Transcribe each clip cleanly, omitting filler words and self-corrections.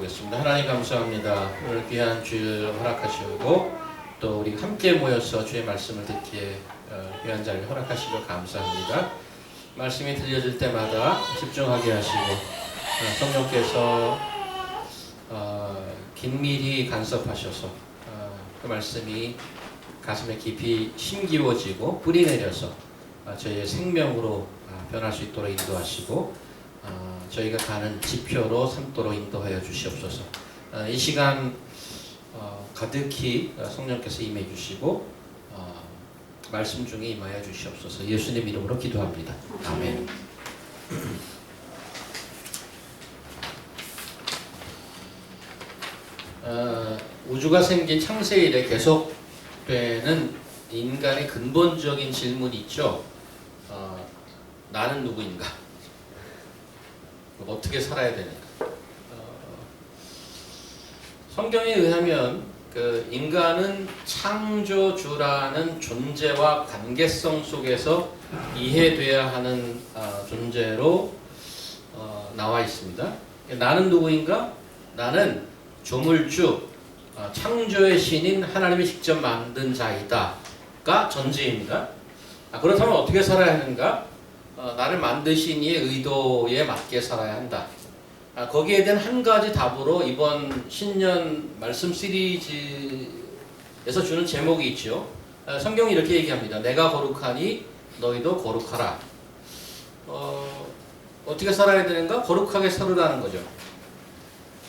기도하겠습니다. 하나님 감사합니다. 오늘 귀한 주일 허락하시고 또 우리 함께 모여서 주의 말씀을 듣기에 귀한 자리를 허락하시고 감사합니다. 말씀이 들려질 때마다 집중하게 하시고 성령께서 긴밀히 간섭하셔서 그 말씀이 가슴에 깊이 심기워지고 뿌리 내려서 저희의 생명으로 변할 수 있도록 인도하시고 저희가 가는 지표로 삼도록 인도하여 주시옵소서. 이 시간 가득히 성령께서 임해 주시고 말씀 중에 임하여 주시옵소서. 예수님 이름으로 기도합니다. 아멘. 우주가 생긴 창세 이래 계속되는 인간의 근본적인 질문이 있죠. 나는 누구인가? 어떻게 살아야 되는가? 성경에 의하면 그 인간은 창조주라는 존재와 관계성 속에서 이해돼야 하는 존재로 나와 있습니다. 나는 누구인가? 나는 조물주, 창조의 신인 하나님이 직접 만든 자이다가 전제입니다. 그렇다면 어떻게 살아야 하는가? 나를 만드신 이의 의도에 맞게 살아야 한다. 거기에 대한 한 가지 답으로 이번 신년 말씀 시리즈에서 주는 제목이 있죠. 성경이 이렇게 얘기합니다. 내가 거룩하니 너희도 거룩하라. 어떻게 살아야 되는가? 거룩하게 살으라는 거죠.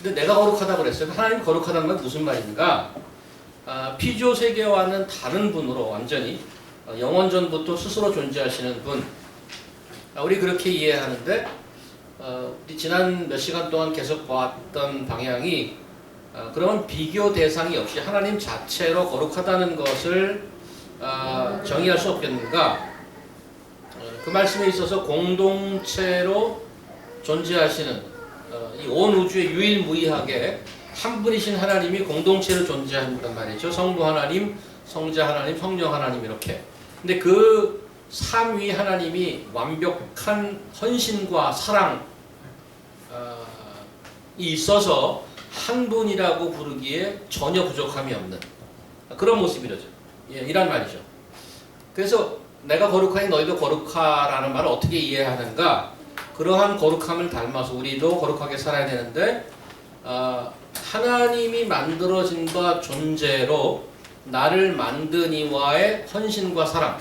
근데 내가 거룩하다고 그랬어요. 하나님이 거룩하다는 건 무슨 말인가? 피조 세계와는 다른 분으로 완전히 영원전부터 스스로 존재하시는 분. 우리 그렇게 이해하는데 우리 지난 몇 시간 동안 계속 보았던 방향이 그런 비교 대상이 없이 하나님 자체로 거룩하다는 것을 정의할 수 없겠는가? 그 말씀에 있어서 공동체로 존재하시는 이 온 우주에 유일무이하게 한 분이신 하나님이 공동체로 존재한단 말이죠. 성부 하나님, 성자 하나님, 성령 하나님 이렇게. 근데 그 삼위 하나님이 완벽한 헌신과 사랑이 있어서 한 분이라고 부르기에 전혀 부족함이 없는 그런 모습이죠. 이란 말이죠. 그래서 내가 거룩하니 너희도 거룩하라는 말을 어떻게 이해하는가? 그러한 거룩함을 닮아서 우리도 거룩하게 살아야 되는데 하나님이 만들어진 바 존재로 나를 만든 이와의 헌신과 사랑,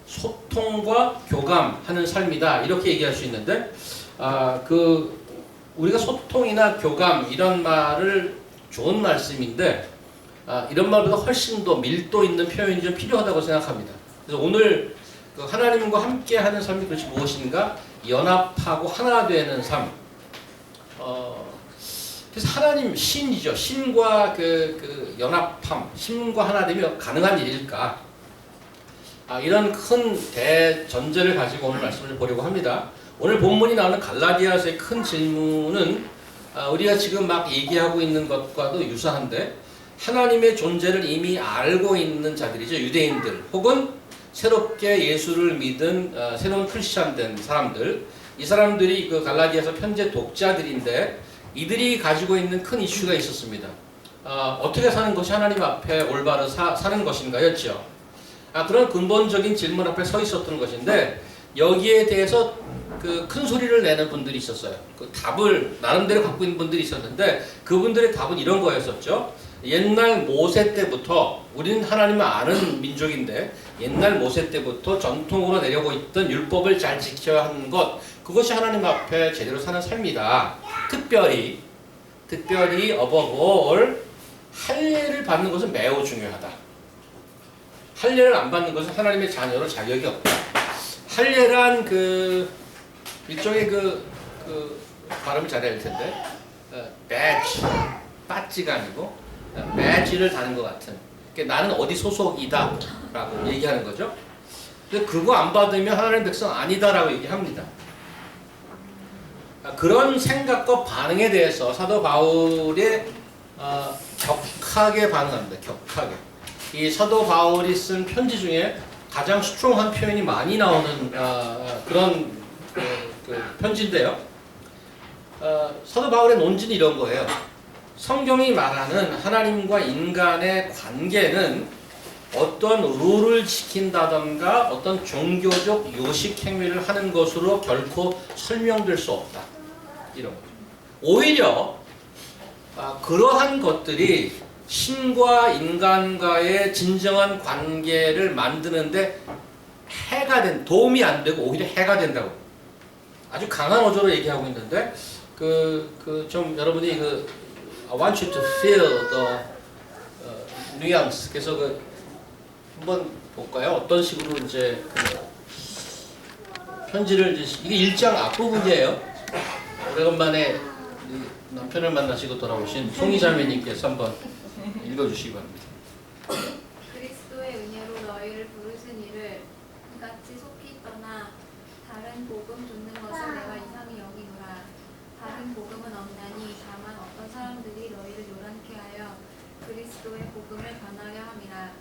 소통과 교감하는 삶이다 이렇게 얘기할 수 있는데 우리가 소통이나 교감 이런 말을 좋은 말씀인데 이런 말보다 훨씬 더 밀도 있는 표현이 좀 필요하다고 생각합니다. 그래서 오늘 그 하나님과 함께하는 삶이 도대체 무엇인가? 연합하고 하나 되는 삶. 그래서 하나님 신이죠. 신과 그 연합함, 신과 하나 되면 가능한 일일까? 이런 큰 대전제를 가지고 오늘 말씀을 보려고 합니다. 오늘 본문이 나오는 갈라디아서의 큰 질문은 우리가 지금 막 얘기하고 있는 것과도 유사한데 하나님의 존재를 이미 알고 있는 자들이죠. 유대인들 혹은 새롭게 예수를 믿은 새로운 크리스찬 된 사람들. 이 사람들이 그 갈라디아서 편지 독자들인데 이들이 가지고 있는 큰 이슈가 있었습니다. 어떻게 사는 것이 하나님 앞에 올바로 사는 것인가 였죠. 그런 근본적인 질문 앞에 서 있었던 것인데 여기에 대해서 그 큰 소리를 내는 분들이 있었어요. 그 답을 나름대로 갖고 있는 분들이 있었는데 그분들의 답은 이런 거였었죠. 옛날 모세 때부터 우리는 하나님을 아는 민족인데 옛날 모세 때부터 전통으로 내려오고 있던 율법을 잘 지켜야 하는 것 그것이 하나님 앞에 제대로 사는 삶이다. 특별히 above all 할례를 받는 것은 매우 중요하다. 할례를 안 받는 것은 하나님의 자녀로 자격이 없다. 할례란 일종의 발음을 잘해야 할 텐데 배지가 아니고 배지를 다는 것 같은. 그러니까 나는 어디 소속이다라고 얘기하는 거죠. 근데 그거 안 받으면 하나님 백성 아니다라고 얘기합니다. 그런 생각과 반응에 대해서 사도 바울이 격하게 반응합니다. 격하게. 이 사도 바울이 쓴 편지 중에 가장 스트롱한 표현이 많이 나오는 그런 편지인데요. 사도 바울의 논지는 이런 거예요. 성경이 말하는 하나님과 인간의 관계는 어떤 룰을 지킨다던가 어떤 종교적 요식 행위를 하는 것으로 결코 설명될 수 없다. 이런 거죠. 오히려 그러한 것들이 신과 인간과의 진정한 관계를 만드는데 도움이 안 되고 오히려 해가 된다고. 아주 강한 어조로 얘기하고 있는데 좀 여러분이 I want you to feel the nuance. 그래서 한번 볼까요? 어떤 식으로 이제 편지를 이게 1장 앞부분이에요. 오래간만에 남편을 만나시고 돌아오신 송이자매님께서 한번 읽어주시기 바랍니다. 그리스도의 은혜로 너희를 부르신 이를 이같이 속히 떠나 다른 복음 듣는 것을 내가 이상히 여기노라. 다른 복음은 없나니 다만 어떤 사람들이 너희를 요란케 하여 그리스도의 복음을 변하려 함이라.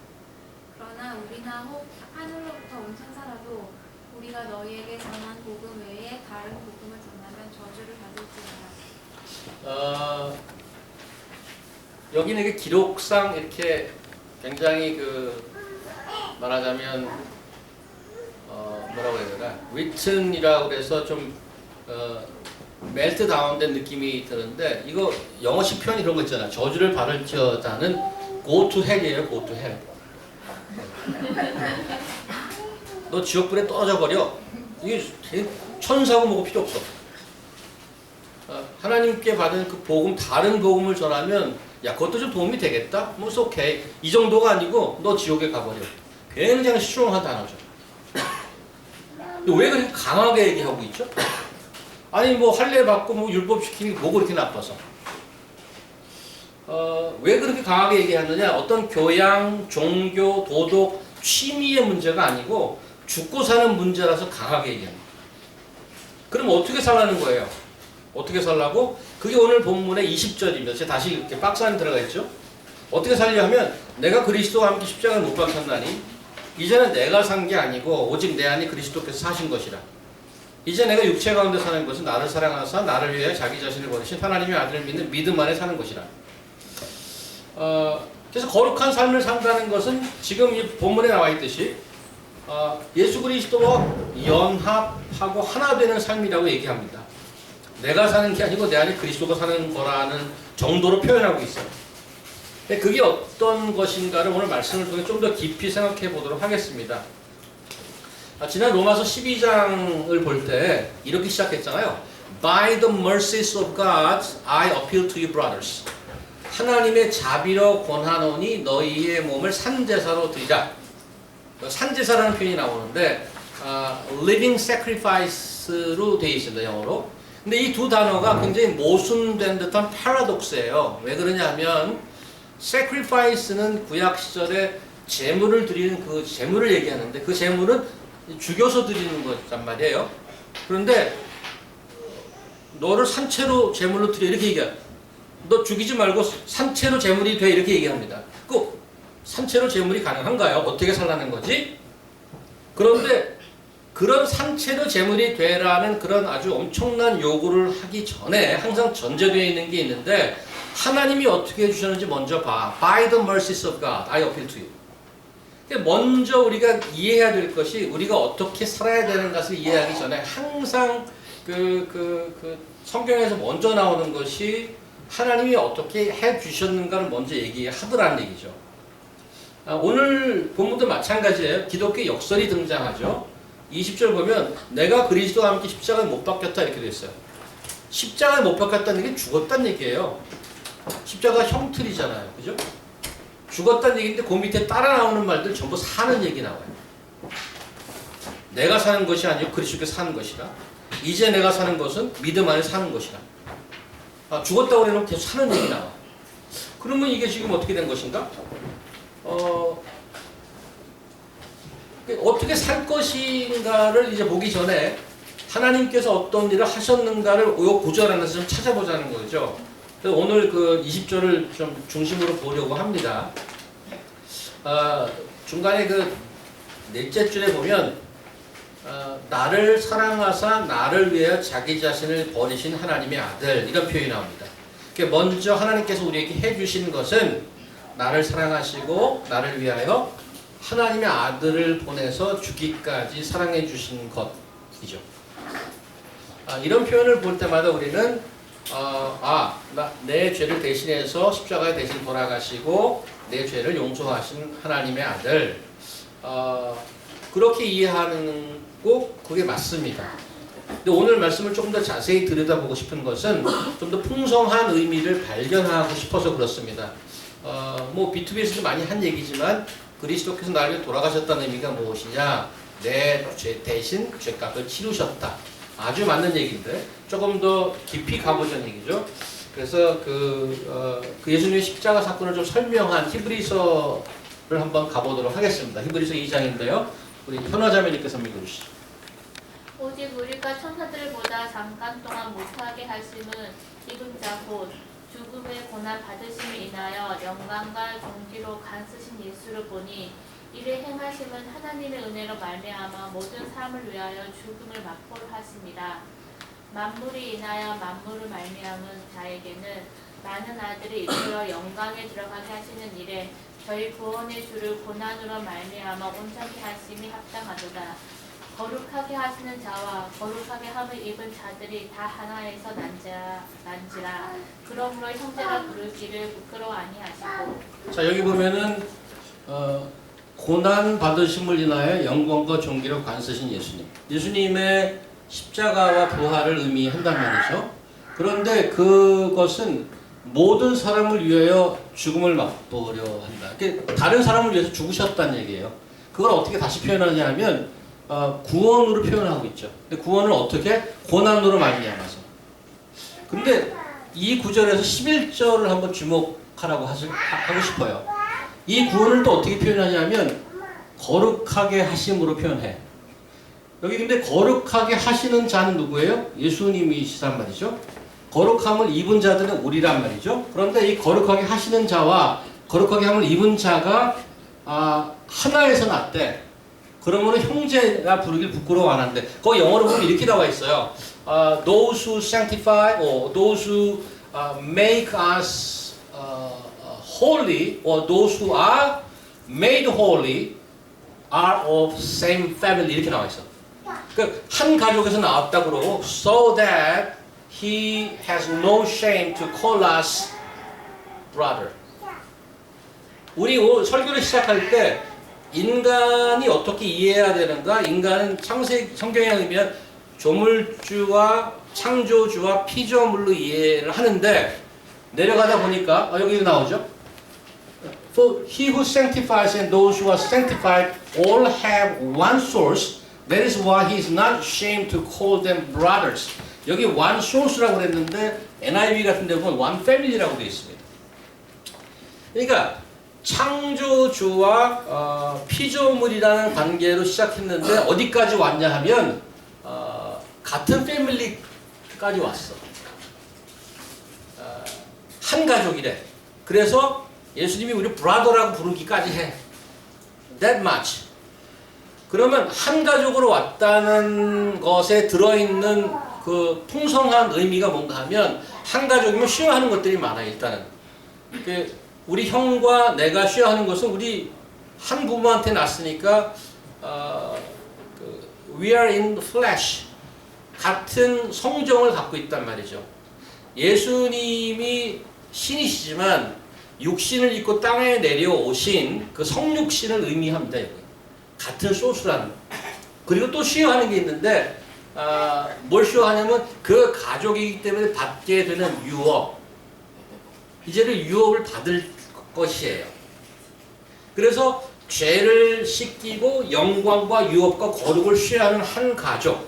그러나 우리나 혹 하늘로부터 온 천사라도 우리가 너희에게 전한 복음 외에 다른 복음을 전하면 저주를 받을지어다. 여기는 기록상 이렇게 굉장히 말하자면 뭐라고 해야 되나 written이라고 그래서 좀 멜트 다운된 느낌이 드는데 이거 영어식 표현 이런 거 있잖아. 저주를 받을지어다는 go to hell이에요. go to hell. 너 지옥불에 떨어져 버려. 이게 천사고 뭐고 필요 없어. 하나님께 받은 그 복음, 다른 복음을 전하면 야 그것도 좀 도움이 되겠다? 뭐 오케이. 이 정도가 아니고 너 지옥에 가버려. 굉장히 스트롱한 단어죠. 근데 왜 그렇게 강하게 얘기하고 있죠? 아니 뭐 할례 받고 뭐 율법 지키는 게 뭐가 그렇게 나빠서? 왜 그렇게 강하게 얘기하느냐? 어떤 교양, 종교, 도덕, 취미의 문제가 아니고 죽고 사는 문제라서 강하게 얘기합니다. 그럼 어떻게 살라는 거예요? 어떻게 살라고? 그게 오늘 본문의 20절입니다. 제가 다시 이렇게 박스 안에 들어가 있죠? 어떻게 살려 하면 내가 그리스도와 함께 십자가를 못 박혔나니 이제는 내가 산 게 아니고 오직 내 안에 그리스도께서 사신 것이라. 이제 내가 육체 가운데 사는 것은 나를 사랑하사 나를 위해 자기 자신을 버리신 하나님의 아들을 믿는 믿음 안에 사는 것이라. 그래서 거룩한 삶을 산다는 것은 지금 이 본문에 나와 있듯이 예수 그리스도와 연합하고 하나 되는 삶이라고 얘기합니다. 내가 사는 게 아니고 내 안에 그리스도가 사는 거라는 정도로 표현하고 있어요. 근데 그게 어떤 것인가를 오늘 말씀을 통해 좀 더 깊이 생각해 보도록 하겠습니다. 지난 로마서 12장을 볼 때 이렇게 시작했잖아요. By the mercies of God, I appeal to you brothers. 하나님의 자비로 권하노니 너희의 몸을 산제사로 드리라. 산제사라는 표현이 나오는데 living sacrifice로 되어 있습니다. 영어로. 근데 이 두 단어가 굉장히 모순된 듯한 패러독스예요. 왜 그러냐면 sacrifice는 구약 시절에 제물을 드리는 그 제물을 얘기하는데 그 제물은 죽여서 드리는 거란 말이에요. 그런데 너를 산채로 제물로 드려 이렇게 얘기해요. 너 죽이지 말고 산채로 제물이 돼 이렇게 얘기합니다. 그 산채로 제물이 가능한가요? 어떻게 살라는 거지? 그런데 그런 산채로 제물이 되라는 그런 아주 엄청난 요구를 하기 전에 항상 전제되어 있는 게 있는데 하나님이 어떻게 해주셨는지 먼저 봐. By the mercies of God, I appeal to you. 먼저 우리가 이해해야 될 것이 우리가 어떻게 살아야 되는 것을 이해하기 전에 항상 성경에서 먼저 나오는 것이 하나님이 어떻게 해주셨는가를 먼저 얘기하더라는 얘기죠. 오늘 본문도 마찬가지예요. 기독교 역설이 등장하죠. 20절 보면 내가 그리스도와 함께 십자가에 못 박혔다 이렇게 되어 있어요. 십자가에 못 박혔다는 게 죽었다는 얘기예요. 십자가 형틀이잖아요. 그죠? 죽었다는 얘기인데 그 밑에 따라 나오는 말들 전부 사는 얘기 나와요. 내가 사는 것이 아니고 그리스도께서 사는 것이라. 이제 내가 사는 것은 믿음 안에 사는 것이라. 죽었다고 그러면 계속 사는 얘기 나와. 그러면 이게 지금 어떻게 된 것인가? 어떻게 살 것인가를 이제 보기 전에 하나님께서 어떤 일을 하셨는가를 이 구절 안에서 좀 찾아보자는 거죠. 그래서 오늘 그 20절을 좀 중심으로 보려고 합니다. 중간에 그 넷째 줄에 보면 나를 사랑하사 나를 위하여 자기 자신을 버리신 하나님의 아들 이런 표현이 나옵니다. 먼저 하나님께서 우리에게 해주신 것은 나를 사랑하시고 나를 위하여 하나님의 아들을 보내서 주기까지 사랑해 주신 것이죠. 이런 표현을 볼 때마다 우리는 내 죄를 대신해서 십자가에 대신 돌아가시고 내 죄를 용서하신 하나님의 아들, 그렇게 이해하는 꼭 그게 맞습니다. 근데 오늘 말씀을 조금 더 자세히 들여다보고 싶은 것은 좀 더 풍성한 의미를 발견하고 싶어서 그렇습니다. 뭐 B2B에서도 많이 한 얘기지만 그리스도께서 나를 위해 돌아가셨다는 의미가 무엇이냐? 내 죄 대신 죄값을 치르셨다. 아주 맞는 얘기인데 조금 더 깊이 가보자는 얘기죠. 그래서 그 예수님의 십자가 사건을 좀 설명한 히브리서를 한번 가보도록 하겠습니다. 히브리서 2장인데요. 우리 현화자매님께서 읽어 주시죠. 오직 우리가 천사들보다 잠깐 동안 못하게 하심은 입은 자 곧 죽음의 고난 받으심을 인하여 영광과 존귀로 간 쓰신 예수를 보니 이를 행하심은 하나님의 은혜로 말미암아 모든 사람을 위하여 죽음을 맛보려 하십니다. 만물이 인하여 만물을 말미암은 자에게는 많은 아들이 이끌어 영광에 들어가게 하시는 일에 저희 구원의 주를 고난으로 말미암아 온전히 하심이 합당하도다. 거룩하게 하시는 자와 거룩하게 함을 입은 자들이 다 하나에서 난지라. 그러므로 형제라 부르기를 부끄러워 아니하시고. 자, 여기 보면은 고난 받으심을 인하여 영광과 존귀로 관쓰신 예수님. 예수님의 십자가와 부활을 의미한단 말이죠. 그런데 그것은 모든 사람을 위하여 죽음을 맛보려 한다. 그러니까 다른 사람을 위해서 죽으셨다는 얘기예요. 그걸 어떻게 다시 표현하냐 하면 구원으로 표현하고 있죠. 근데 구원을 어떻게? 고난으로 말미암아서. 근데 이 구절에서 11절을 한번 주목하라고 하고 싶어요. 이 구원을 또 어떻게 표현하냐면 거룩하게 하심으로 표현해. 여기 근데 거룩하게 하시는 자는 누구예요? 예수님이시란 말이죠. 거룩함을 입은 자들은 우리란 말이죠. 그런데 이 거룩하게 하시는 자와 거룩하게 함을 입은 자가 하나에서 났대. 그러면 형제라 부르길 부끄러워 안 한대. 거기 영어로 보면 이렇게 나와 있어요. Those who sanctify or those who make us holy or those who are made holy are of same family 이렇게 나와 있어. 그 한 가족에서 나왔다 그러고 so that he has no shame to call us brother. 우리 설교를 시작할 때 인간이 어떻게 이해해야 되는가? 인간은 창세기 성경에 의하면 조물주와 창조주와 피조물로 이해를 하는데 내려가다 보니까 여기 나오죠. For he who sanctifies and those who are sanctified all have one source. That is why he is not ashamed to call them brothers. 여기 one source라고 그랬는데 NIV 같은 데 보면 one family라고 되어 있습니다. 그러니까 창조주와 피조물이라는 관계로 시작했는데 어디까지 왔냐 하면 같은 패밀리까지 왔어. 한 가족이래. 그래서 예수님이 우리 브라더라고 부르기까지 해. That much. 그러면 한 가족으로 왔다는 것에 들어있는 그 풍성한 의미가 뭔가 하면 한 가족이면 쉬어하는 것들이 많아 일단은. 우리 형과 내가 쉬어하는 것은 우리 한 부모한테 낳았으니까 we are in the flesh. 같은 성정을 갖고 있단 말이죠. 예수님이 신이시지만 육신을 입고 땅에 내려오신 그 성육신을 의미합니다. 여기. 같은 소스라는. 그리고 또 쉬어하는 게 있는데 뭘 쉬어하냐면 그 가족이기 때문에 받게 되는 유업. 이제는 유업을 받을 것이에요. 그래서 죄를 씻기고 영광과 유업과 거룩을 쉬어하는 한 가족.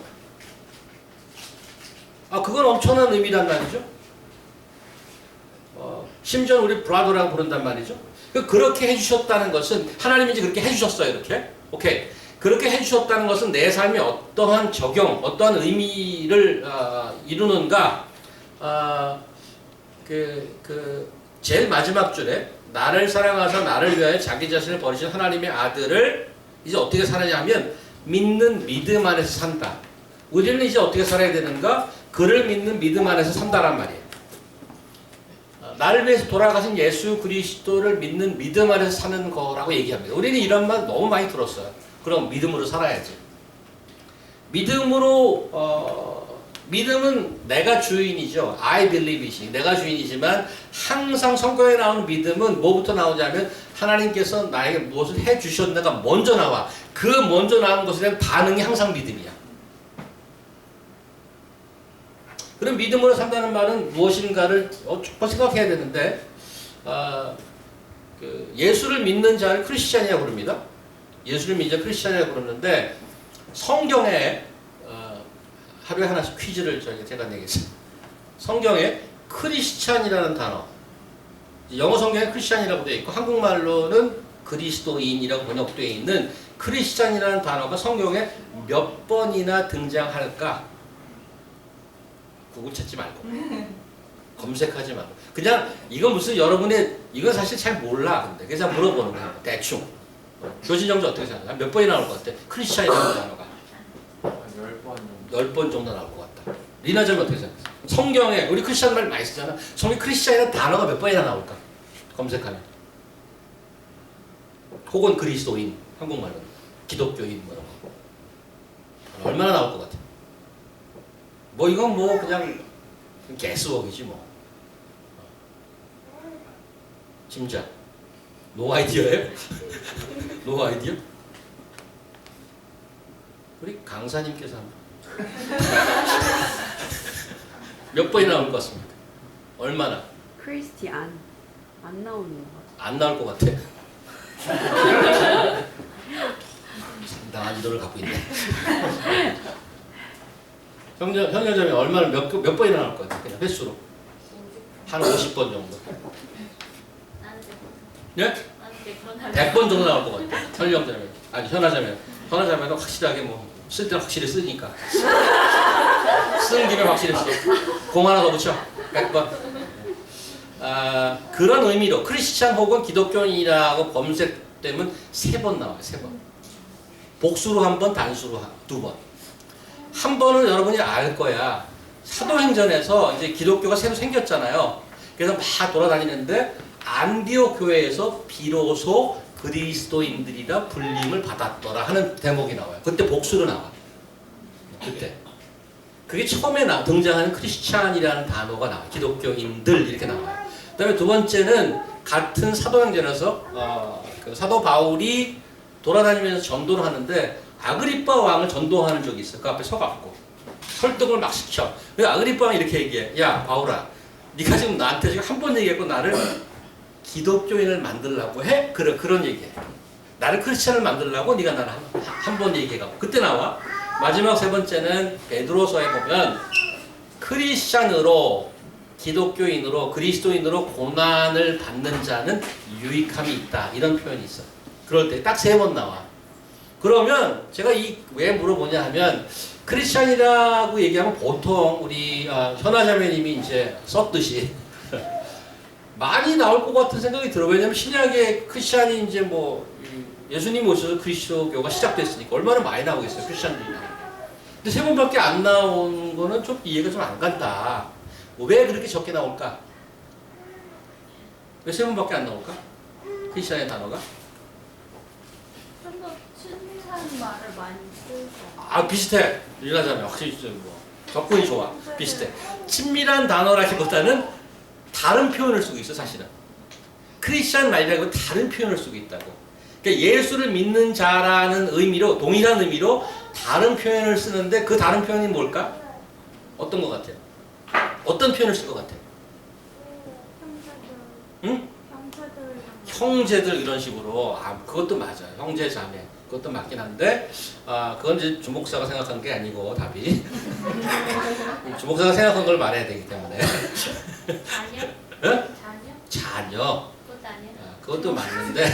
그건 엄청난 의미란 말이죠. 심지어 우리 브라더라고 부른단 말이죠. 그렇게 해주셨다는 것은 하나님이 이제 그렇게 해주셨어요. 이렇게. 오케이. 그렇게 해주셨다는 것은 내 삶에 어떠한 적용, 어떠한 의미를 이루는가. 제일 마지막 줄에 나를 사랑하사 나를 위하여 자기 자신을 버리신 하나님의 아들을 이제 어떻게 살아냐면 믿는 믿음 안에서 산다. 우리는 이제 어떻게 살아야 되는가? 그를 믿는 믿음 안에서 산다란 말이에요. 나를 위해서 돌아가신 예수 그리스도를 믿는 믿음 안에서 사는 거라고 얘기합니다. 우리는 이런 말 너무 많이 들었어요. 그럼 믿음으로 살아야지. 믿음은 내가 주인이죠. I believe it. 내가 주인이지만 항상 성경에 나오는 믿음은 뭐부터 나오냐면 하나님께서 나에게 무엇을 해주셨나가 먼저 나와. 그 먼저 나온 것에 대한 반응이 항상 믿음이야. 그럼 믿음으로 산다는 말은 무엇인가를 조금 생각해야 되는데 예수를 믿는 자를 크리스찬이라고 부릅니다. 예수를 믿는 자 크리스찬이라고 부르는데 성경에 하루에 하나씩 퀴즈를 제가 내겠습니다. 성경에 크리스찬이라는 단어, 영어 성경에 크리스찬이라고 되어 있고 한국말로는 그리스도인이라고 번역되어 있는 크리스찬이라는 단어가 성경에 몇 번이나 등장할까? 구글 찾지 말고 검색하지 말고 그냥 이건 무슨 여러분의 이건 사실 잘 몰라. 근데 그래서 물어보는 거야. 대충 교진정도 어떻게 생각해? 몇 번이 나올 것 같아? 크리스찬이라는 단어가 10번 정도 나올 것 같다. 리나점은 어떻게 생각해? 성경에 우리 크리스찬 말 많이 쓰잖아. 성경 크리스찬이라는 단어가 몇 번이나 나올까? 검색하면 혹은 그리스도인 한국말로 기독교인 뭐 이런 거 얼마나 나올 것 같아? 뭐 이건 뭐 그냥 개스웍이지 뭐. 진짜 노 아이디어예요? 노 아이디어? 우리 강사님께서 한번 몇 번이 나올 것 같습니까? 얼마나? 크리스티안 안 나오는 것 같아. 안 나올 것 같아. 상당한 이도를 갖고 있네. 현여점이 얼마나 몇 번이나 나올 것 같아? 그냥 횟수로 한 50번 정도. 예? 100번 정도 나올 것 같아. 현여점이 아니 현아자면 확실하게 뭐 쓸 때는 확실히 쓰니까 쓰는 김에 확실히 써. 공 하나 더 붙여. 100번. 그런 의미로 크리스찬 혹은 기독교인이라고 검색되면 3번 나와요. 3번. 복수로 1번, 단수로 2번. 한 번은 여러분이 알 거야. 사도행전에서 이제 기독교가 새로 생겼잖아요. 그래서 막 돌아다니는데 안디옥 교회에서 비로소 그리스도인들이라 불림을 받았더라 하는 대목이 나와요. 그때 복수로 나와. 그때. 그게 처음에 등장하는 크리스찬이라는 단어가 나와요. 기독교인들 이렇게 나와요. 그 다음에 두 번째는 같은 사도행전에서 그 사도 바울이 돌아다니면서 전도를 하는데 아그리빠 왕을 전도하는 적이 있어요. 그 앞에 서갖고 설득을 막 시켜. 그래서 아그리빠 왕이 이렇게 얘기해. 야 바울아, 네가 지금 나한테 지금 한 번 얘기했고 나를 기독교인을 만들려고 해? 그런 얘기해. 나를 크리스찬을 만들려고 네가 나를 한 번 얘기해가고 그때 나와. 마지막 3번째는 베드로서에 보면 크리스찬으로 기독교인으로 그리스도인으로 고난을 받는 자는 유익함이 있다 이런 표현이 있어. 그럴 때 딱 3번 나와. 그러면 제가 왜 물어보냐 하면 크리스찬이라고 얘기하면 보통 우리 현아자매님이 이제 썼듯이 많이 나올 것 같은 생각이 들어요. 왜냐면 신약에 크리스찬이 이제 뭐 예수님 오셔서 그리스도교가 시작됐으니까 얼마나 많이 나오겠어요. 크리스찬들이. 근데 3번밖에 안 나온 거는 좀 이해가 좀 안 간다. 왜 그렇게 적게 나올까? 왜 3번밖에 안 나올까? 크리스찬의 단어가? 좀 더 친한 말을 많이 쓰죠. 비슷해. 일하자면 확실히 뭐 접근이 좋아. 비슷해. 친밀한 단어라기보다는 다른 표현을 쓰고 있어 사실은. 크리스찬 말이라고 다른 표현을 쓰고 있다고. 그러니까 예수를 믿는 자라는 의미로 동일한 의미로 다른 표현을 쓰는데 그 다른 표현이 뭘까? 어떤 것 같아요? 어떤 표현을 쓸 것 같아요? 응? 형제들 이런 식으로. 그것도 맞아요. 형제 자매 그것도 맞긴 한데 그건 이제 주목사가 생각한 게 아니고 답이 주목사가 생각한 걸 말해야 되기 때문에 자녀? 응? 자녀? 자녀 그것도 아니야? 그것도 맞는데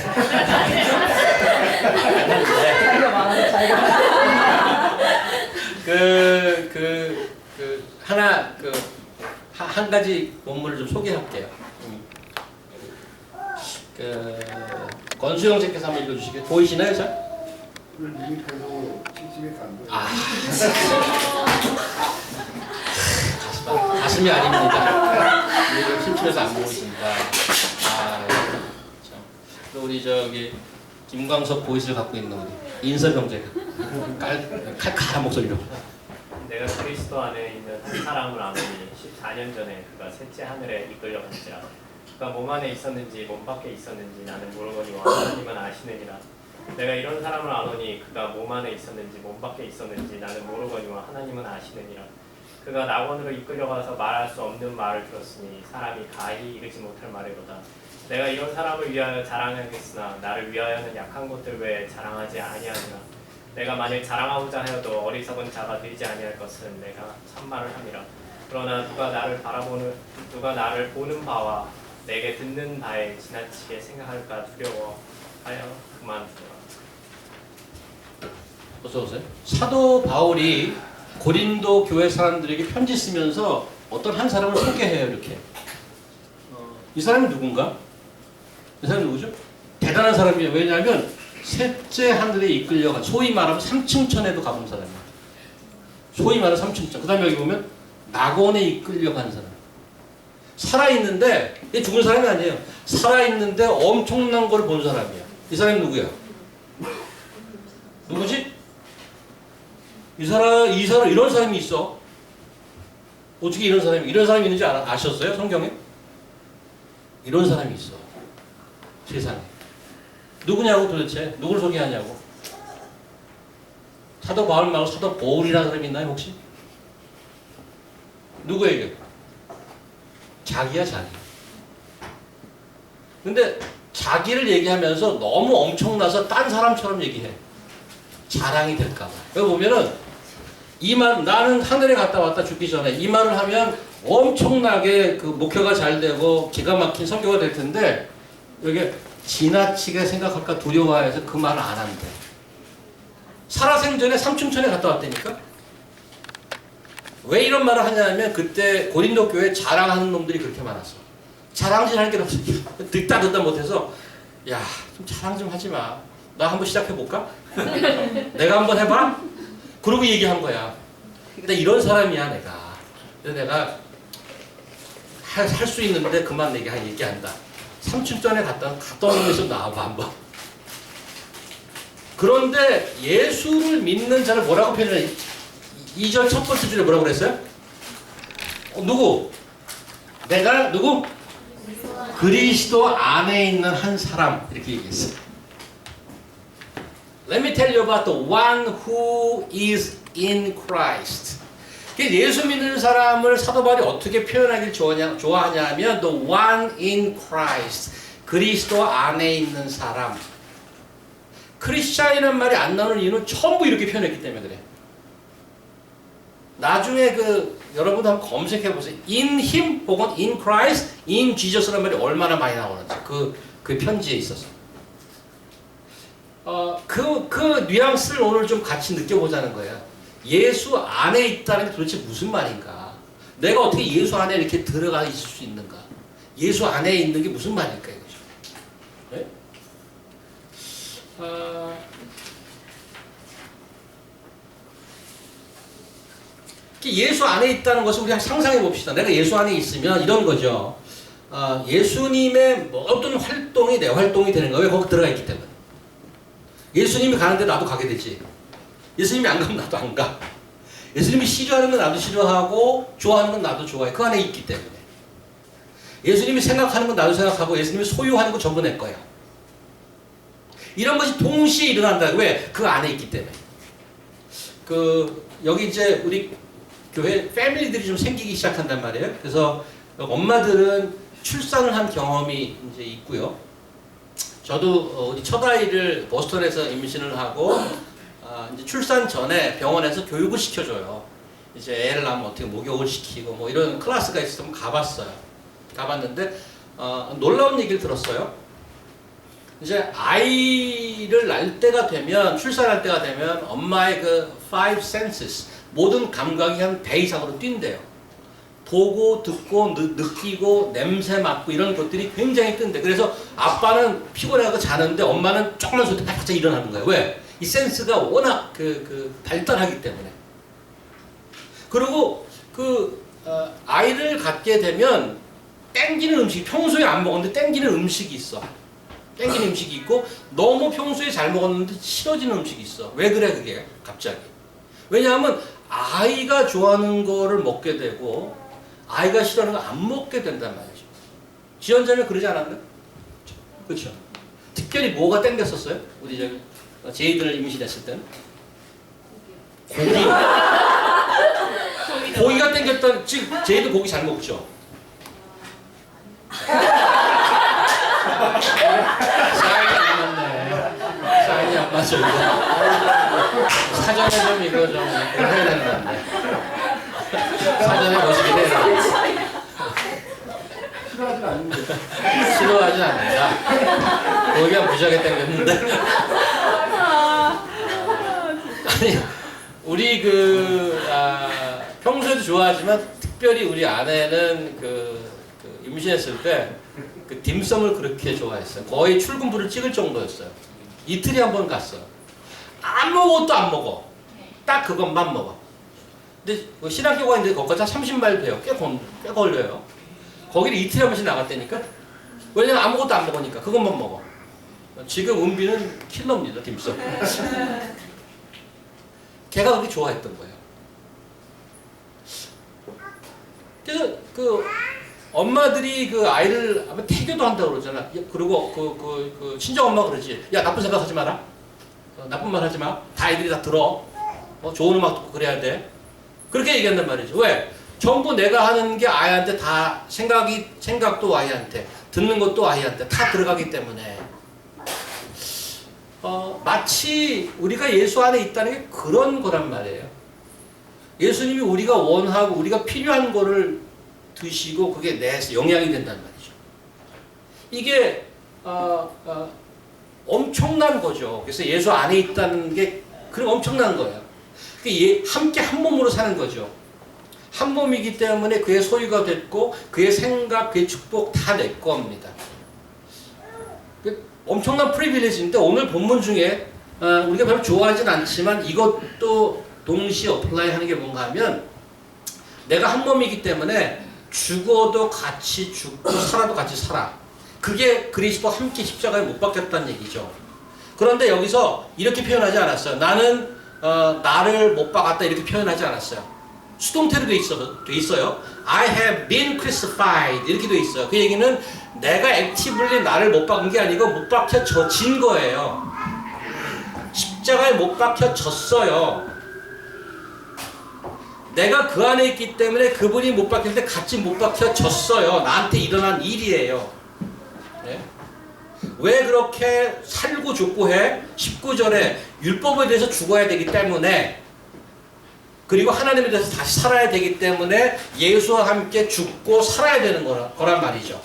한 가지 본문을 좀 소개할게요. 권수영 씨께서 한번 읽어주시겠어요? 보이시나요, 저? 이미 팬으로 칭칭해서 안 돼. 다시 말씀이 아닙니다. 이게 심심해서 안 보고 있습니다. 참. 또 우리 저기 김광석 보이스를 갖고 있는 우리 인서병제가 칼칼한 목소리로. 내가 그리스도 안에 있는 한 사람을 아노니 14년 전에 그가 셋째 하늘에 이끌려간지라. 그가 몸 안에 있었는지 몸 밖에 있었는지 나는 모르거니와 하나님은 아시느니라. 내가 이런 사람을 아노니 그가 몸 안에 있었는지 몸 밖에 있었는지 나는 모르거니와 하나님은 아시느니라. 그가 낙원으로 이끌려가서 말할 수 없는 말을 들었으니 사람이 가히 이르지 못할 말이로다. 내가 이런 사람을 위하여 자랑하겠으나 나를 위하여는 약한 것들 외에 자랑하지 아니하니라. 내가 만일 자랑하고자 하여도 어리석은 자가 되지 아니할 것은 내가 참말을 함이라. 그러나 누가 나를 보는 바와 내게 듣는 바에 지나치게 생각할까 두려워하여 그만두라. 어서 오세요. 사도 바울이 고린도 교회 사람들에게 편지 쓰면서 어떤 한 사람을 소개해요. 이렇게. 이 사람이 누군가? 이 사람이 누구죠? 대단한 사람이에요. 왜냐하면 셋째 하늘에 이끌려간, 소위 말하면 삼층천에도 가본 사람이에요. 소위 말하는 삼층천. 그 다음에 여기 보면 낙원에 이끌려간 사람. 살아있는데, 얘 죽은 사람이 아니에요. 살아있는데 엄청난 걸 본 사람이에요. 이 사람이 누구야? 누구지? 이 사람, 이런 사람이 있어. 어떻게 이런 사람이 있는지 아셨어요? 성경에? 이런 사람이 있어. 세상에. 누구냐고 도대체? 누굴 소개하냐고? 사도 바울 말고 사도 보울이라는 사람이 있나요, 혹시? 누구에게? 자기야, 자기. 근데 자기를 얘기하면서 너무 엄청나서 딴 사람처럼 얘기해. 자랑이 될까봐. 여기 보면은 이 말, 나는 하늘에 갔다 왔다 죽기 전에 이 말을 하면 엄청나게 그 목회가 잘 되고 기가 막힌 선교가 될 텐데 여기 지나치게 생각할까 두려워해서 그 말을 안 한대. 살아생전에 삼층천에 갔다 왔다니까? 왜 이런 말을 하냐면 그때 고린도 교회에 자랑하는 놈들이 그렇게 많았어. 자랑질 하는 게 없어. 듣다 못해서 야, 좀 자랑 좀 하지 마. 나 한번 시작해볼까? 내가 한번 해봐? 그러고 얘기한 거야. 근데 이런 사람이야, 내가. 그래서 내가 할 수 있는데 그만 얘기한다. 3층 전에 갔다 온 놈에서 나와봐, 한번. 그런데 예수를 믿는 자를 뭐라고 표현해? 2절 첫 번째 줄에 뭐라고 그랬어요? 누구? 내가 누구? 그리스도 안에 있는 한 사람. 이렇게 얘기했어. Let me tell you about the one who is in Christ. 예수 믿는 사람을 사도 바울이 어떻게 표현하길 좋아하냐면 the one in Christ. 그리스도 안에 있는 사람. 크리스찬이라는 말이 안 나오는 이유는 전부 이렇게 표현했기 때문에 그래. 나중에 여러분도 한번 검색해 보세요. in him 혹은 in Christ, in Jesus라는 말이 얼마나 많이 나오는지 그 편지에 있어서. 그 뉘앙스를 오늘 좀 같이 느껴보자는 거예요. 예수 안에 있다는 게 도대체 무슨 말인가? 내가 어떻게 예수 안에 이렇게 들어가 있을 수 있는가? 예수 안에 있는 게 무슨 말일까 이거죠. 네? 예수 안에 있다는 것을 우리 상상해 봅시다. 내가 예수 안에 있으면 이런 거죠. 예수님의 모든 활동이 내 활동이 되는 거예요. 왜 거기 들어가 있기 때문에. 예수님이 가는데 나도 가게 되지. 예수님이 안 가면 나도 안 가. 예수님이 싫어하는 건 나도 싫어하고 좋아하는 건 나도 좋아해. 그 안에 있기 때문에. 예수님이 생각하는 건 나도 생각하고 예수님이 소유하는 건 전부 내 거야. 이런 것이 동시에 일어난다. 왜? 그 안에 있기 때문에. 여기 이제 우리 교회 패밀리들이 좀 생기기 시작한단 말이에요. 그래서 엄마들은 출산을 한 경험이 이제 있고요. 저도 우리 첫 아이를 보스턴에서 임신을 하고 이제 출산 전에 병원에서 교육을 시켜줘요. 이제 애를 낳으면 어떻게 목욕을 시키고 뭐 이런 클래스가 있으면 가봤어요. 가봤는데 놀라운 얘기를 들었어요. 이제 아이를 낳을 때가 되면 출산할 때가 되면 엄마의 그 five senses 모든 감각이 한 배 이상으로 뛴대요. 보고 듣고 느끼고 냄새 맡고 이런 것들이 굉장히 뜬대. 그래서 아빠는 피곤해서 자는데 엄마는 조금만 소리 바짝 일어나는 거예요. 왜? 이 센스가 워낙 발달하기 때문에. 그리고 아이를 갖게 되면 땡기는 음식, 평소에 안 먹었는데 땡기는 음식이 있어. 땡기는 음식이 있고 너무 평소에 잘 먹었는데 싫어지는 음식이 있어. 왜 그래 그게 갑자기? 왜냐하면 아이가 좋아하는 거를 먹게 되고 아이가 싫어하는 거 안 먹게 된단 말이죠. 지연자면 그러지 않았나? 그렇죠. 특별히 뭐가 땡겼었어요? 우리 저기 제이들 임신했을 때는? 고기. 고기가 땡겼던, 지금 제이도 고기 잘 먹죠? 사인이 안 맞네. 사인이 안 맞아, 이거. 사전에 좀 이거 좀 해야 되는데. 사전에 보시긴 해야 싫어하진 않는데. 싫어하진 않는다. 고기가 무지하게 땡겼는데. 아니, 우리 평소에도 좋아하지만 특별히 우리 아내는 임신했을 때 그 딤섬을 그렇게 좋아했어요. 거의 출근부를 찍을 정도였어요. 이틀에 한 번 갔어요. 아무것도 안 먹어. 딱 그것만 먹어. 근데 신학교가 있는데 거기까지 한 30마일 돼요. 꽤 걸려요. 거기를 이틀에 한 번씩 나갔다니까. 왜냐면 아무것도 안 먹으니까 그것만 먹어. 지금 은비는 킬러입니다. 딤섬. 걔가 그렇게 좋아했던 거예요. 그래서 엄마들이 아이를 아마 태교도 한다고 그러잖아. 그리고 친정 엄마가 그러지. 야, 나쁜 생각하지 마라. 나쁜 말 하지 마. 다 아이들이 다 들어. 좋은 음악 듣고 그래야 돼. 그렇게 얘기한단 말이죠. 왜? 전부 내가 하는 게 아이한테 다 생각도 아이한테, 듣는 것도 아이한테 다 들어가기 때문에 마치 우리가 예수 안에 있다는 게 그런 거란 말이에요. 예수님이 우리가 원하고 우리가 필요한 거를 드시고 그게 내에서 영향이 된다는 말이죠. 이게 엄청난 거죠. 그래서 예수 안에 있다는 게 그런 엄청난 거예요. 함께 한 몸으로 사는 거죠. 한 몸이기 때문에 그의 소유가 됐고 그의 생각, 그의 축복 다 내 겁니다. 엄청난 프리빌리지인데 오늘 본문 중에 우리가 별로 좋아하진 않지만 이것도 동시에 어플라이 하는 게 뭔가 하면 내가 한 몸이기 때문에 죽어도 같이 죽고 살아도 같이 살아. 그게 그리스도 함께 십자가에 못 박혔다는 얘기죠. 그런데 여기서 이렇게 표현하지 않았어요. 나는 나를 못 박았다 이렇게 표현하지 않았어요. 수동태로 돼 있어요. I have been crucified 이렇게 돼 있어요. 그 얘기는 내가 액티블리 나를 못 박은 게 아니고 못 박혀진 거예요. 십자가에 못 박혀졌어요. 내가 그 안에 있기 때문에 그분이 못 박힐 때 같이 못 박혀졌어요. 나한테 일어난 일이에요. 네? 왜 그렇게 살고 죽고 해? 19절에 율법에 대해서 죽어야 되기 때문에 그리고 하나님에 대해서 다시 살아야 되기 때문에 예수와 함께 죽고 살아야 되는 거란 말이죠.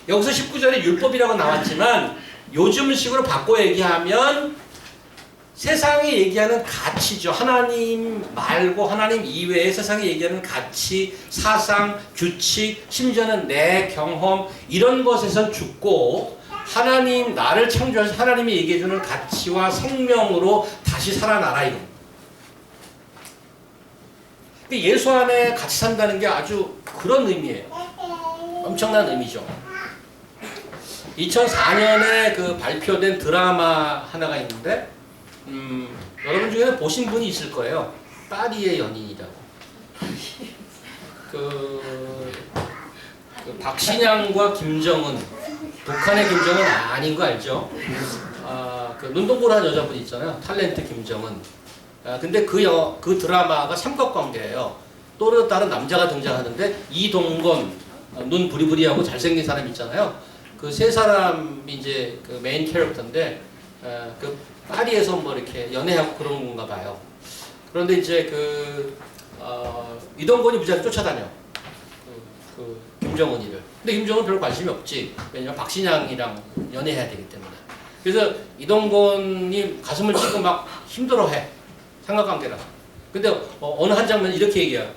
여기서 19절에 율법이라고 나왔지만 요즘식으로 바꿔 얘기하면 세상이 얘기하는 가치죠. 하나님 말고 하나님 이외에 세상이 얘기하는 가치, 사상, 규칙, 심지어는 내 경험 이런 것에선 죽고 하나님 나를 창조하셔서 하나님이 얘기해주는 가치와 생명으로 다시 살아나라 이겁니다. 예수 안에 같이 산다는 게 아주 그런 의미예요. 엄청난 의미죠. 2004년에 발표된 드라마 하나가 있는데 여러분 중에는 보신 분이 있을 거예요. 파리의 연인이라고. 박신양과 김정은, 북한의 김정은 아닌 거 알죠? 눈동그로 한 여자분 있잖아요. 탤런트 김정은. 근데 그 드라마가 삼각관계예요. 또 다른 남자가 등장하는데 이동건, 눈 부리부리하고 잘생긴 사람 있잖아요. 그 세 사람이 이제 그 메인 캐릭터인데 파리에서 뭐 이렇게 연애하고 그런 건가 봐요. 그런데 이제 이동건이 무지하게 쫓아다녀. 김정은이를. 근데 김정은 별로 관심이 없지. 왜냐면 박신양이랑 연애해야 되기 때문에. 그래서 이동건이 가슴을 찢고 막 힘들어해. 삼각관계라. 근데 어느 한 장면 이렇게 얘기해요.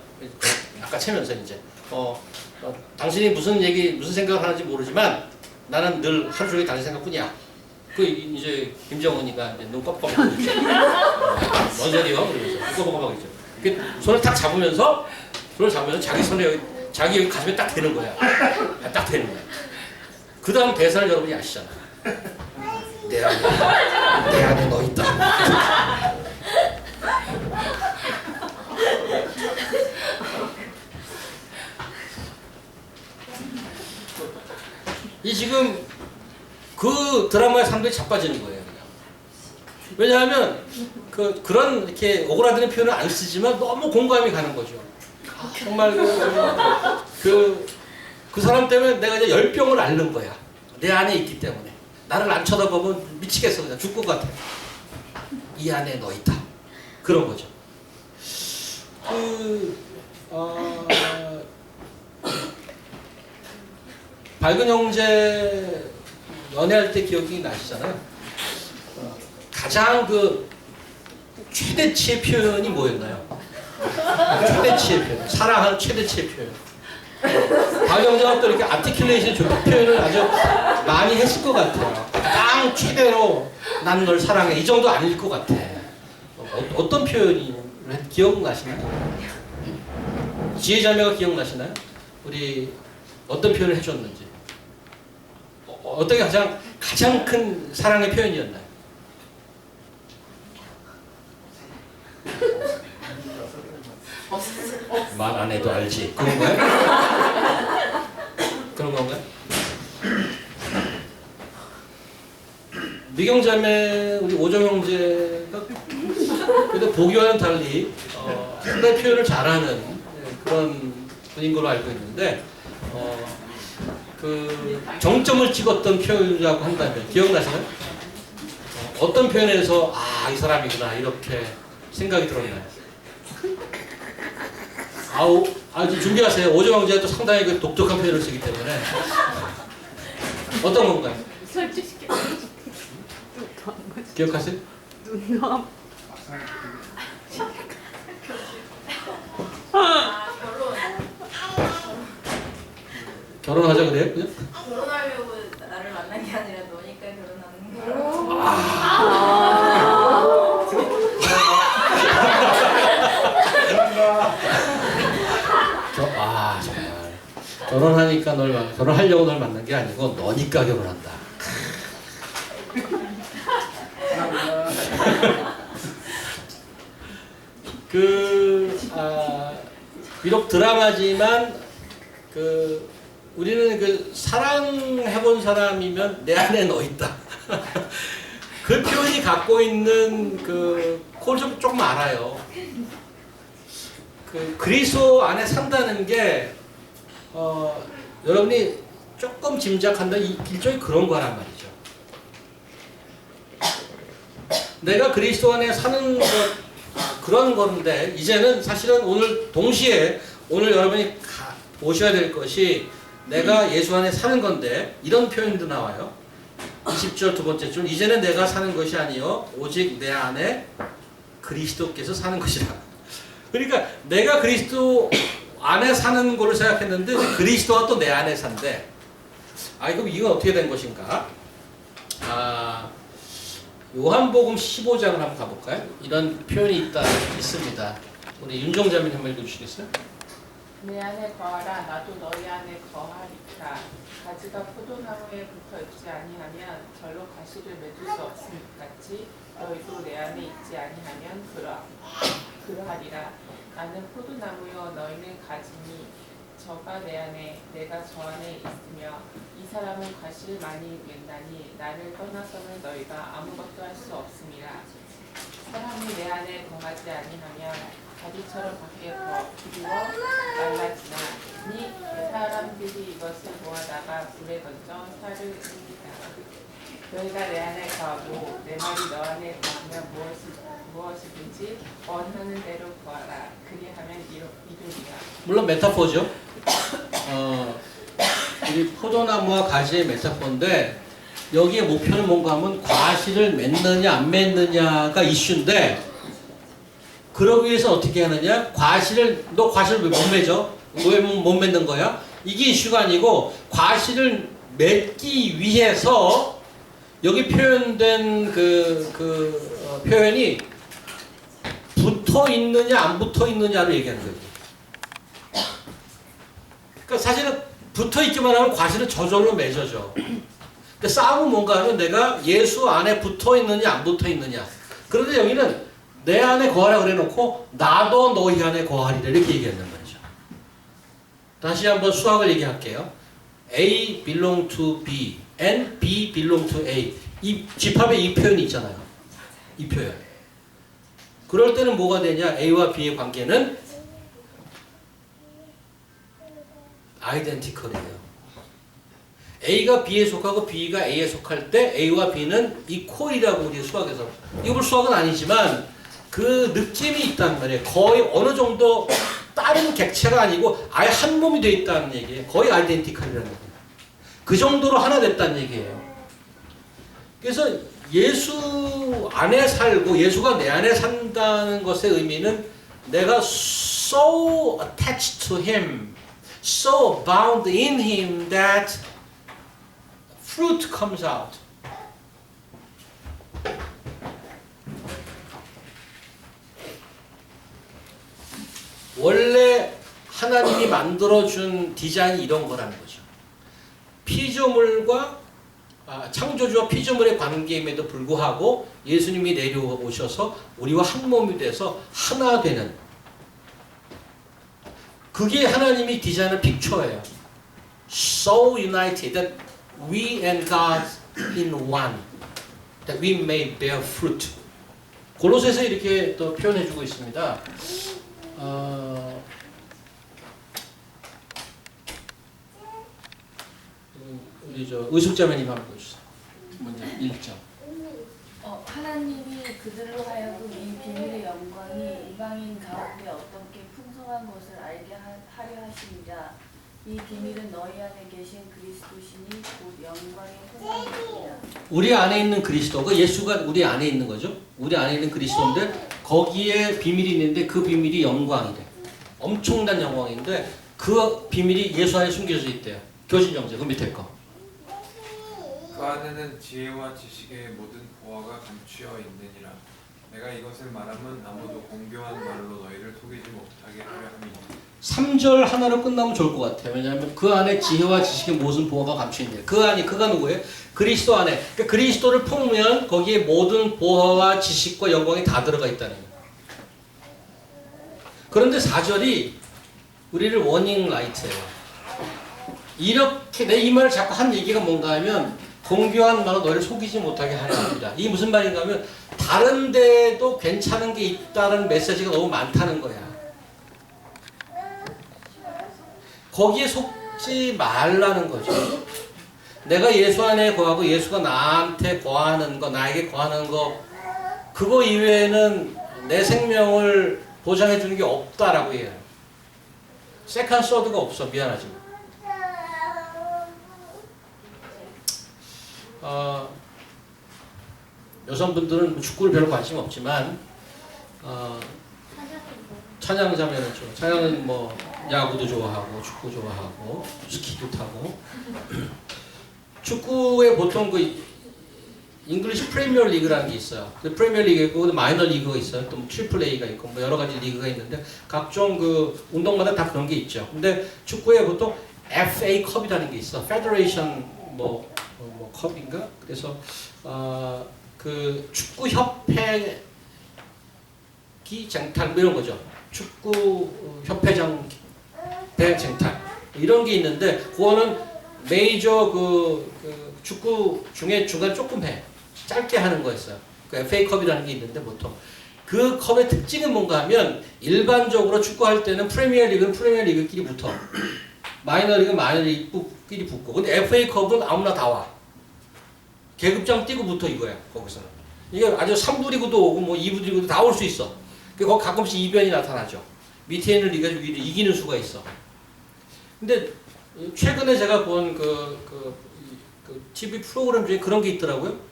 아까 채면서 이제 당신이 무슨 생각을 하는지 모르지만 나는 늘 하루 종일 당신 생각뿐이야. 이제 김정은이가 눈 껌껌하고 있죠. 뭔 소리요? 그러면서 눈 껌껌하고 있죠. 손을 탁 잡으면서 그걸 잡으면 자기 손에 자기 여기 가슴에 딱 대는 거야. 딱 대는 거야. 그 다음 대사를 여러분이 아시잖아. 내 안에 너 있다. 이 지금 그 드라마의 사람들이 자빠지는 거예요. 그냥. 왜냐하면 그런 이렇게 오그라드는 표현을 안 쓰지만 너무 공감이 가는 거죠. 정말 그 사람 때문에 내가 이제 열병을 앓는 거야. 내 안에 있기 때문에. 나를 안 쳐다보면 미치겠어. 그냥 죽을 것 같아. 이 안에 너 있다. 그런 거죠. 밝은 형제 연애할 때 기억이 나시잖아요. 가장 최대치의 표현이 뭐였나요? 최대치의 표현. 사랑하는 최대치의 표현. 밝은 형제가 또 이렇게 아티큘레이션 좋게 표현을 아주 많이 했을 것 같아요. 가장 최대로 난 널 사랑해. 이 정도 아닐 것 같아. 어떤 표현이 기억나시나요? 지혜자매가 기억나시나요? 우리 어떤 표현을 해줬는지. 어떤 게 가장 큰 사랑의 표현이었나요? 말 안 해도 알지. 그런 거예요? 그런 건가요? 미경자매 우리 오정 형제가 그래도 보기와는 달리 상당히 표현을 잘하는 그런 분인 걸로 알고 있는데 그 정점을 찍었던 표현이라고 한다면 기억나시나요? 어떤 표현에서 이 사람이구나 이렇게 생각이 들었나요? 준비하세요. 오정 형제가 또 상당히 그 독특한 표현을 쓰기 때문에 어떤 건가요? 솔직히 기억하세요? 눈썹. 결혼하자 그래요? 그냥? 결혼하려고 나를 만난 게 아니라 너니까 결혼하는 거야. 정말 결혼하니까 결혼하려고 널 만난 게 아니고 너니까 결혼한다. 비록 드라마지만 우리는 사랑해본 사람이면 내 안에 너 있다. 그 표현이 갖고 있는 그걸 좀 조금 알아요. 그리스도 안에 산다는 게 여러분이 조금 짐작한다 일종의 그런 거란 말이죠. 내가 그리스도 안에 사는 것 그런 건데 이제는 사실은 오늘 여러분이 보셔야 될 것이 내가 예수 안에 사는 건데 이런 표현도 나와요. 20절 두 번째 줄 이제는 내가 사는 것이 아니요 오직 내 안에 그리스도께서 사는 것이라. 그러니까 내가 그리스도 안에 사는 걸로 생각했는데 그리스도가 또 내 안에 산대. 그럼 이건 어떻게 된 것인가? 요한복음 15장을 한번 가볼까요? 이런 표현이 있습니다. 우리 윤정자매님 한번 읽어주시겠어요? 내 안에 거하라 나도 너희 안에 거하리라. 가지가 포도나무에 붙어 있지 아니하면 절로 가시를 맺을 수 없음 같이 너희도 내 안에 있지 아니하면 그러하리라. 나는 포도나무요 너희는 가지니 저가 내 안에 내가 저 안에 있으며 이 사람은 과실을 많이 맺나니 나를 떠나서는 너희가 아무것도 할 수 없음이라. 사람이 내 안에 거하지 아니하면 가지처럼 밖에 두루어 말라지나니 사람들이 이것을 모아다가 불에 던져 살을 씁니다. 너희가 내 안에 거하고 내 말이 너 안에 거하면 무엇이든지 원하는 대로 구하라. 그리하면 이루리라. 물론 메타포죠. 이 포도나무와 가지의 메타포인데 여기에 목표는 뭔가 하면 과실을 맺느냐 안 맺느냐가 이슈인데 그러기 위해서 어떻게 하느냐? 너 과실을 왜 못 맺어? 왜 못 맺는 거야? 이게 이슈가 아니고 과실을 맺기 위해서 여기 표현된 표현이 붙어 있느냐 안 붙어 있느냐로 얘기하는 거예요. 그러니까 사실은 붙어 있기만 하면 과실은 저절로 맺어져. 근데 싸움은 뭔가 하면 내가 예수 안에 붙어 있느냐 안 붙어 있느냐. 그런데 여기는 내 안에 거하라 그래 놓고 나도 너희 안에 거하리라 이렇게 얘기하는 거죠. 다시 한번 수학을 얘기할게요. A belong to B and B belong to A. 이 집합에 이 표현이 있잖아요. 이 표현. 그럴 때는 뭐가 되냐? A와 B의 관계는 아이덴티컬이에요. A가 B에 속하고 B가 A에 속할 때 A와 B는 이퀄이라고 우리 수학에서, 이거 수학은 아니지만 그 느낌이 있단 말이에요. 거의 어느 정도 다른 객체가 아니고 아예 한 몸이 돼 있다는 얘기예요. 거의 아이덴티컬이라는 얘기예요. 그 정도로 하나 됐다는 얘기예요. 그래서 예수 안에 살고 예수가 내 안에 산다는 것의 의미는 내가 so attached to him, so bound in him that fruit comes out. 원래 하나님이 만들어준 디자인이 이런 거라는 거죠. 피조물과 창조주와 피조물의 관계임에도 불구하고 예수님이 내려오셔서 우리와 한 몸이 돼서 하나 되는, 그게 하나님이 디자인한 픽처예요. So united that we and God in one, that we may bear fruit. 골로새서 이렇게 또 표현해주고 있습니다. 우리 저 의숙자매님 한번 보여주세요. 먼저 1장. 하나님이 그들로 하여금 이 비밀의 영광이 이방인 가운데 어떻게 풍성한 것을 알게 하려 하시니라. 이 비밀은 너희 안에 계신 그리스도시니 곧 영광의 혼돈이니라. 우리 안에 있는 그리스도, 그 예수가 우리 안에 있는 거죠. 우리 안에 있는 그리스도인데 거기에 비밀이 있는데 그 비밀이 영광이래. 엄청난 영광인데 그 비밀이 예수 안에 숨겨져 있대요. 교진정제 그 밑에 거. 그 안에는 지혜와 지식의 모든 보화가 감추어 있느니라. 내가 이것을 말하면 아무도 공교한 말로 너희를 속이지 못하게 하려 함이니. 3절 하나로 끝나면 좋을 것 같아요. 왜냐하면 그 안에 지혜와 지식의 모든 보화가 감추어 있네요. 그 안이, 그가 누구예요? 그리스도 안에. 그러니까 그리스도를 품으면 거기에 모든 보화와 지식과 영광이 다 들어가 있다는 거예요. 그런데 4절이 우리를 워닝 라이트예요. 이렇게 내 이 말을 자꾸 한 얘기가 뭔가 하면 공교한 말로 너를 속이지 못하게 하려 합니다. 이게 무슨 말인가 하면 다른 데도 괜찮은 게 있다는 메시지가 너무 많다는 거야. 거기에 속지 말라는 거죠. 내가 예수 안에 거하고 예수가 나한테 거하는 거, 나에게 거하는 거, 그거 이외에는 내 생명을 보장해 주는 게 없다라고 해요. 세컨 서드가 없어. 미안하지만. 여성분들은 축구를 별로 관심 없지만 찬양자면은 좀, 찬양은 뭐 야구도 좋아하고 축구 좋아하고 스키도 타고 축구에 보통 그 잉글리시 프리미어 리그라는 게 있어요. 그 프리미어 리그 있고 마이너 리그가 있어요. 또 트리플 A가 있고 뭐 여러 가지 리그가 있는데 각종 그 운동마다 다 그런 게 있죠. 근데 축구에 보통 FA 컵이라는 게 있어. 페더레이션 뭐 컵인가? 그래서 그 축구 협회 쟁탈 뭐 이런 거죠. 축구 협회장 대쟁탈 이런 게 있는데 그거는 메이저 그 축구 중에 중간 조금 해. 짧게 하는 거였어요. 그 FA컵이라는 게 있는데 보통 그 컵의 특징은 뭔가 하면 일반적으로 축구할 때는 프리미어 리그는 프리미어 리그끼리 붙어. 마이너 리그는 마이너 리그끼리 붙고. 근데 FA컵은 아무나 다 와. 계급장 뛰고 붙어 이거야. 거기서는. 이게 아주 3부 리그도 오고 뭐 2부 리그도 다 올 수 있어. 그리고 가끔씩 이변이 나타나죠. 밑에 있는 리그가 이기는 수가 있어. 근데 최근에 제가 본 그 TV 프로그램 중에 그런 게 있더라고요.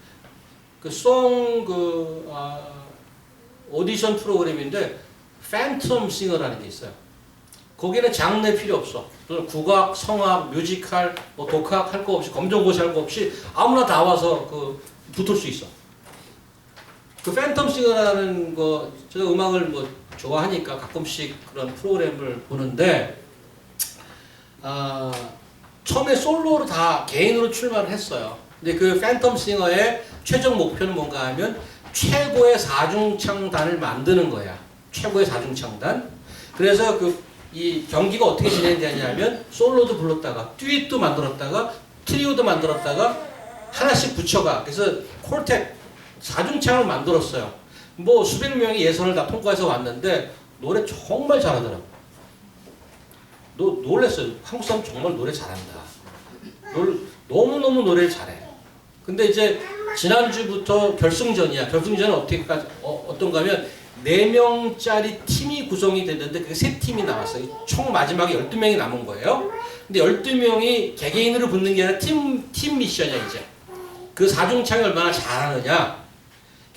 오디션 프로그램인데 팬텀 싱어라는 게 있어요. 거기는 장르 필요 없어. 국악, 성악, 뮤지컬, 뭐 독학 할 거 없이 검정고시 할 거 없이 아무나 다 와서 붙을 수 있어. 그 팬텀 싱어라는 거 제가 음악을 뭐 좋아하니까 가끔씩 그런 프로그램을 보는데 처음에 솔로로 다 개인으로 출마를 했어요. 근데 그 팬텀 싱어의 최종 목표는 뭔가 하면 최고의 사중창단을 만드는 거야. 최고의 사중창단. 그래서 이 경기가 어떻게 진행되냐면 솔로도 불렀다가 듀엣도 만들었다가 트리오도 만들었다가 하나씩 붙여가. 그래서 콜텍 사중창을 만들었어요. 뭐 수백 명이 예선을 다 통과해서 왔는데 노래 정말 잘하더라고. 놀랬어요. 한국 사람 정말 노래 잘한다. 너무너무 노래를 잘해. 근데 이제 지난주부터 결승전이야. 결승전은 어떤가 하면 4명짜리 팀이 구성이 됐는데 그게 3팀이 나왔어요. 총 마지막에 12명이 남은 거예요. 근데 12명이 개개인으로 붙는 게 아니라 팀 미션이야 이제. 그 사중창이 얼마나 잘하느냐.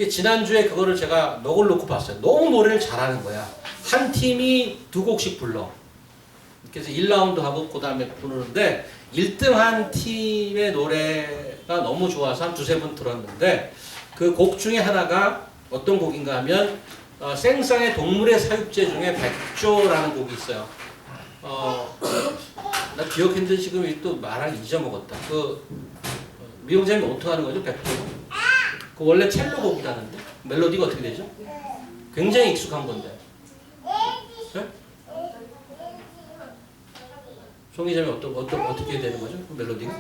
지난주에 그거를 제가 넉을 놓고 봤어요. 너무 노래를 잘하는 거야. 한 팀이 2곡씩 불러. 그래서 1라운드 하고 그 다음에 부르는데 1등한 팀의 노래가 너무 좋아서 한 2-3번 들었는데 그 곡 중에 하나가 어떤 곡인가 하면 생상의 동물의 사육제 중에 백조라는 곡이 있어요. 나 기억했는데 지금 또 말을 잊어먹었다. 미용장님 어떻게 하는 거죠? 백조? 그 원래 첼로 곡이라는데 멜로디가 어떻게 되죠? 굉장히 익숙한 건데. 네? 송이점이 어떻게 되는 거죠? 그 멜로디가?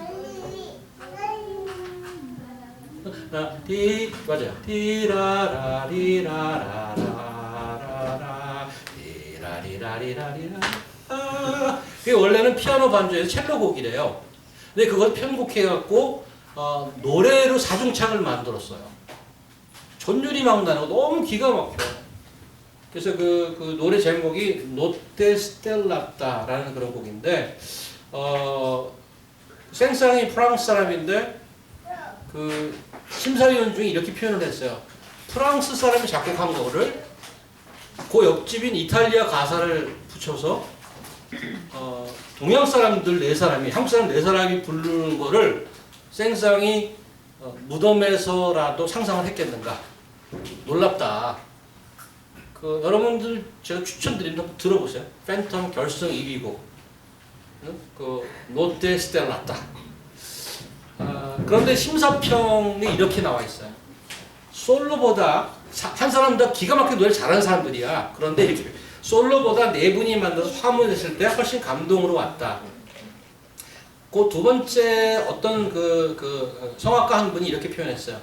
맞아요. 디라라리라라라라 디라리라리라리라. 그게 원래는 피아노 반주에서 첼로 곡이래요. 근데 그걸 편곡해갖고 노래로 사중창을 만들었어요. 전율이 막 나고 너무 기가 막혀. 그래서 그 노래 제목이 노테 스텔라타라는 그런 곡인데 생상이 프랑스 사람인데 그 심사위원 중에 이렇게 표현을 했어요. 프랑스 사람이 작곡한 거를 그 옆집인 이탈리아 가사를 붙여서 동양 사람들 4사람이 한국 사람 4사람이 부르는 거를 생상이 무덤에서라도 상상을 했겠는가. 놀랍다. 여러분들 제가 추천드립니다. 들어보세요. 팬텀 결승 2위곡 노테 스텔라타. 그런데 심사평이 이렇게 나와 있어요. 솔로보다 한 사람 다 기가 막히게 노래 잘하는 사람들이야. 그런데 이렇게 솔로보다 4분이 만나서 화음했을 때 훨씬 감동으로 왔다. 그 2번째 어떤 성악가 한 분이 이렇게 표현했어요.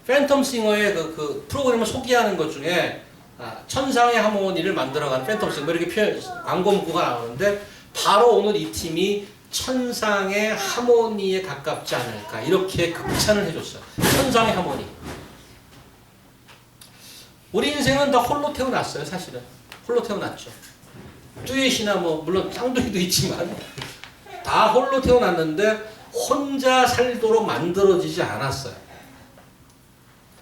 팬텀 싱어의 그 프로그램을 소개하는 것 중에 천상의 하모니를 만들어가는 팬텀 싱어 이렇게 광고 문구가 나오는데 바로 오늘 이 팀이 천상의 하모니에 가깝지 않을까 이렇게 극찬을 해줬어요. 천상의 하모니. 우리 인생은 다 홀로 태어났어요. 사실은 홀로 태어났죠. 듀엣이나 물론 쌍둥이도 있지만 다 홀로 태어났는데 혼자 살도록 만들어지지 않았어요.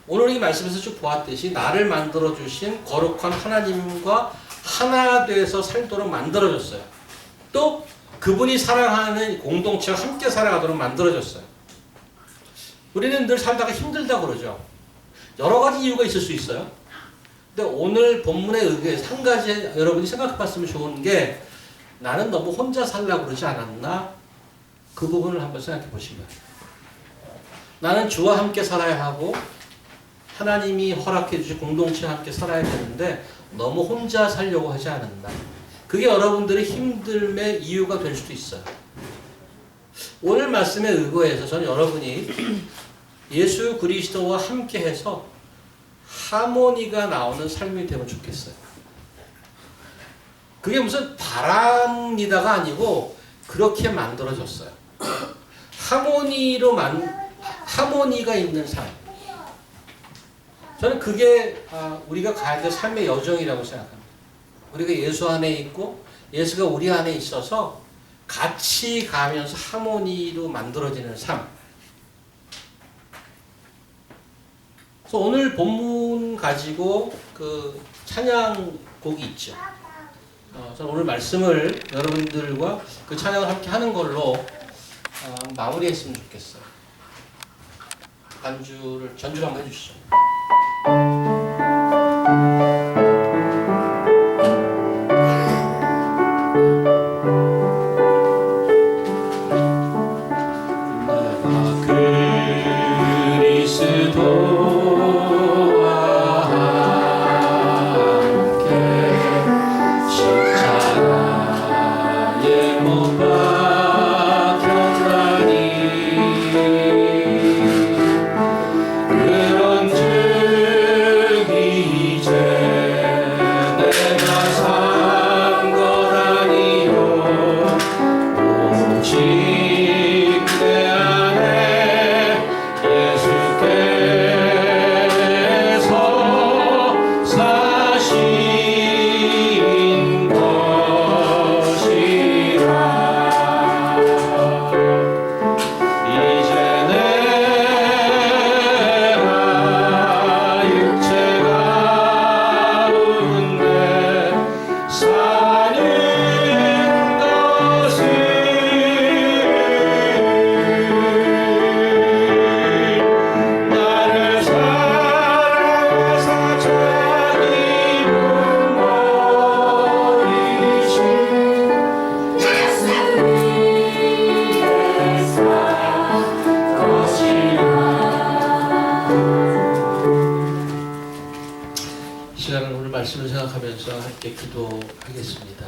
오늘 이 말씀에서 쭉 보았듯이 나를 만들어주신 거룩한 하나님과 하나 돼서 살도록 만들어졌어요. 또 그분이 사랑하는 공동체와 함께 살아가도록 만들어졌어요. 우리는 늘 살다가 힘들다고 그러죠. 여러 가지 이유가 있을 수 있어요. 근데 오늘 본문에 의해서 한 가지 여러분이 생각해 봤으면 좋은 게 나는 너무 혼자 살라고 그러지 않았나? 그 부분을 한번 생각해 보시면 나는 주와 함께 살아야 하고 하나님이 허락해 주신 공동체와 함께 살아야 되는데 너무 혼자 살려고 하지 않았나? 그게 여러분들의 힘듦의 이유가 될 수도 있어요. 오늘 말씀에 의거해서 저는 여러분이 예수 그리스도와 함께해서 하모니가 나오는 삶이 되면 좋겠어요. 그게 무슨 바랍니다가 아니고 그렇게 만들어졌어요. 하모니가 있는 삶. 저는 그게 우리가 가야 될 삶의 여정이라고 생각합니다. 우리가 예수 안에 있고 예수가 우리 안에 있어서 같이 가면서 하모니로 만들어지는 삶. 그래서 오늘 본문 가지고 그 찬양곡이 있죠. 저는 오늘 말씀을 여러분들과 그 찬양을 함께 하는 걸로 마무리했으면 좋겠어요. 전주를 한번 해주시죠. 그리스도와 함께 십자가에 못 박혔나니 그런즉 이제 내가 산 것 아니요 오직 내 안에 예수께서 사신 것이라. 이제 내가 육체 가운데 사는 것을 나를 사랑하사 자기 몸버리신 시간은 오늘 말씀을 생각하면서 함께 기도하겠습니다.